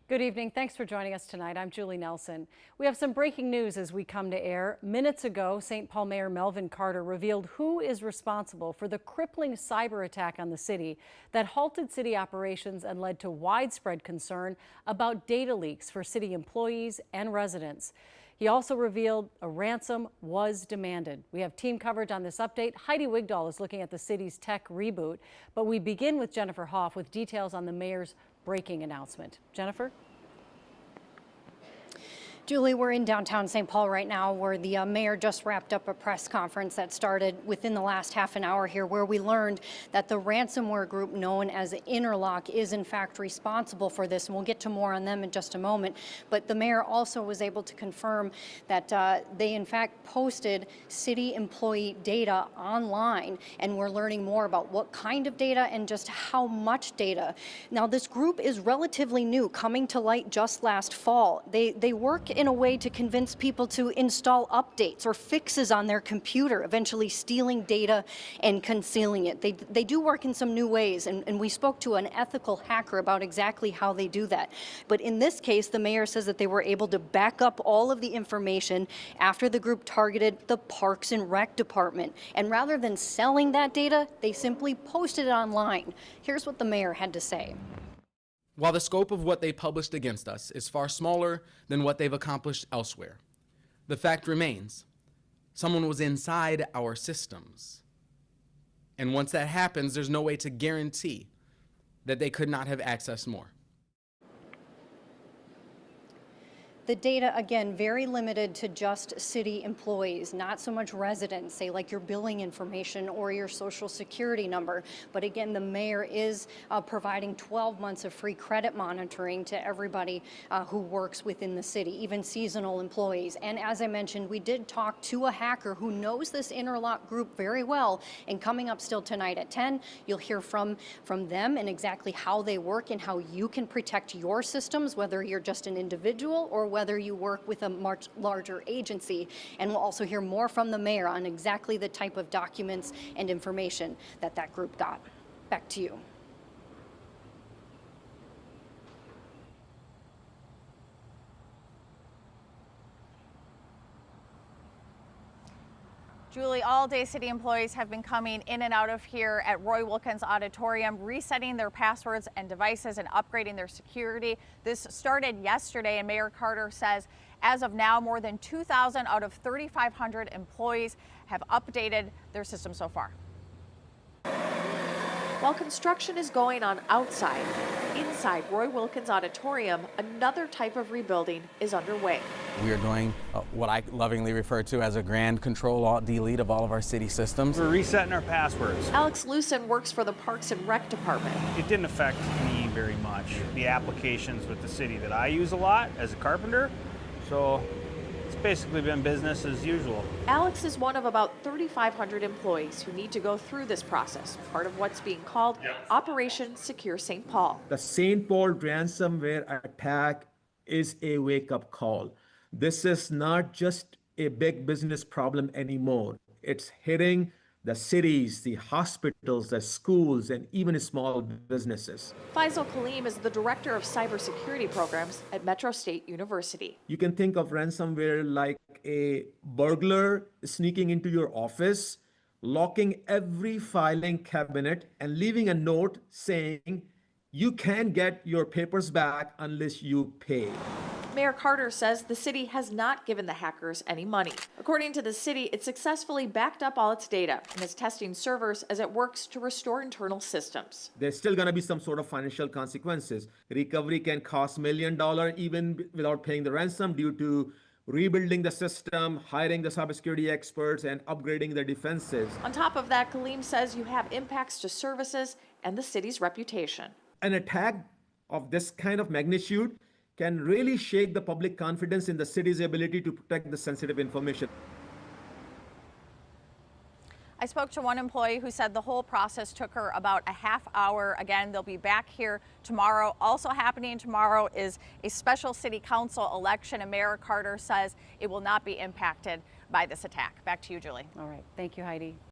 Good evening. Thanks for joining us tonight. I'm Julie Nelson. We have some breaking news as we come to air. Minutes ago, St. Paul Mayor Melvin Carter revealed who is responsible for the crippling cyber attack on the city that halted city operations and led to widespread concern about data leaks for city employees and residents. He also revealed a ransom was demanded. We have team coverage on this update. Heidi Wigdahl is looking at the city's tech reboot, but we begin with Jennifer Hoff with details on the mayor's breaking announcement. Jennifer? Julie, we're in downtown St. Paul right now where the mayor just wrapped up a press conference that started within the last half an hour here, where we learned that the ransomware group known as Interlock is in fact responsible for this. And we'll get to more on them in just a moment. But the mayor also was able to confirm that they in fact posted city employee data online. And we're learning more about what kind of data and just how much data. Now, this group is relatively new, coming to light just last fall. They work in a way to convince people to install updates or fixes on their computer, eventually stealing data and concealing it. They do work in some new ways, and we spoke to an ethical hacker about exactly how they do that. But in this case, the mayor says that they were able to back up all of the information after the group targeted the Parks and Rec department. And rather than selling that data, they simply posted it online. Here's what the mayor had to say. While the scope of what they published against us is far smaller than what they've accomplished elsewhere, the fact remains, someone was inside our systems. And once that happens, there's no way to guarantee that they could not have accessed more. The data, again, very limited to just city employees, not so much residents, say like your billing information or your social security number. But again, the mayor is providing 12 months of free credit monitoring to everybody who works within the city, even seasonal employees. And as I mentioned, we did talk to a hacker who knows this Interlock group very well. And coming up still tonight at 10, you'll hear from them and exactly how they work and how you can protect your systems, whether you're just an individual or whether you work with a much larger agency. And we'll also hear more from the mayor on exactly the type of documents and information that group got. Back to you. Julie, all day city employees have been coming in and out of here at Roy Wilkins Auditorium, resetting their passwords and devices and upgrading their security. This started yesterday, and Mayor Carter says as of now, more than 2,000 out of 3,500 employees have updated their system so far. While construction is going on outside, inside Roy Wilkins Auditorium, another type of rebuilding is underway. We are doing what I lovingly refer to as a grand Control-Alt-Delete of all of our city systems. We're resetting our passwords. Alex Lucen works for the Parks and Rec department. It didn't affect me very much. The applications with the city that I use a lot as a carpenter, so it's basically been business as usual. Alex is one of about 3,500 employees who need to go through this process, part of what's being called Operation Secure St. Paul. The St. Paul ransomware attack is a wake-up call. This is not just a big business problem anymore. It's hitting the cities, the hospitals, the schools, and even small businesses. Faisal Kaleem is the director of cybersecurity programs at Metro State University. You can think of ransomware like a burglar sneaking into your office, locking every filing cabinet, and leaving a note saying, "You can't get your papers back unless you pay." Mayor Carter says the city has not given the hackers any money. According to the city, it successfully backed up all its data and is testing servers as it works to restore internal systems. There's still going to be some sort of financial consequences. Recovery can cost $1 million even without paying the ransom due to rebuilding the system, hiring the cybersecurity experts, and upgrading their defenses. On top of that, Kaleem says you have impacts to services and the city's reputation. An attack of this kind of magnitude can really shake the public confidence in the city's ability to protect the sensitive information. I spoke to one employee who said the whole process took her about a half hour. Again, they'll be back here tomorrow. Also happening tomorrow is a special city council election, and Mayor Carter says it will not be impacted by this attack. Back to you, Julie. All right. Thank you, Heidi.